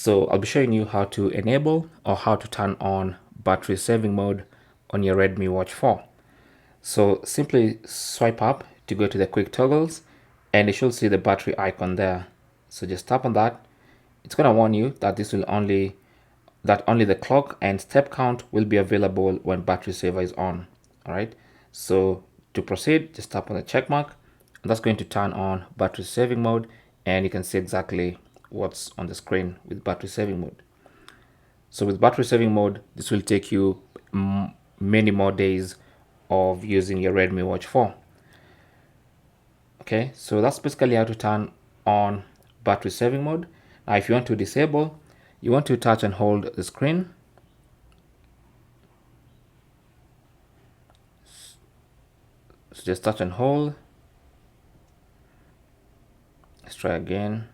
So I'll be showing you how to enable or how to turn on battery saving mode on your Redmi Watch 4. So simply swipe up to go to the quick toggles and you should see the battery icon there. So just tap on that. It's going to warn you that this will only the clock and step count will be available when battery saver is on. All right. So to proceed, just tap on the check mark. And that's going to turn on battery saving mode, and you can see exactly what's on the screen with battery saving mode. So with battery saving mode, this will take you many more days of using your Redmi Watch 4. Okay, so that's basically how to turn on battery saving mode. Now if you want to disable, you want to touch and hold the screen. So just touch and hold. Let's try again.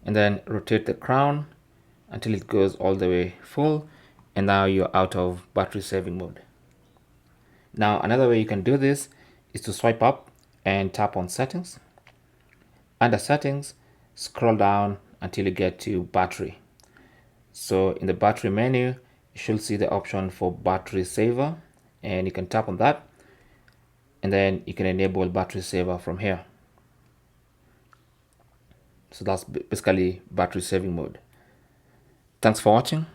And then rotate the crown until it goes all the way full, and now you're out of battery saving mode. Now another way you can do this is to swipe up and tap on settings. Under settings, scroll down until you get to battery. So in the battery menu, you should see the option for battery saver, and you can tap on that, and then you can enable battery saver from here. So that's basically battery saving mode. Thanks for watching.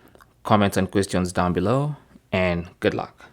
Comments and questions down below, and good luck.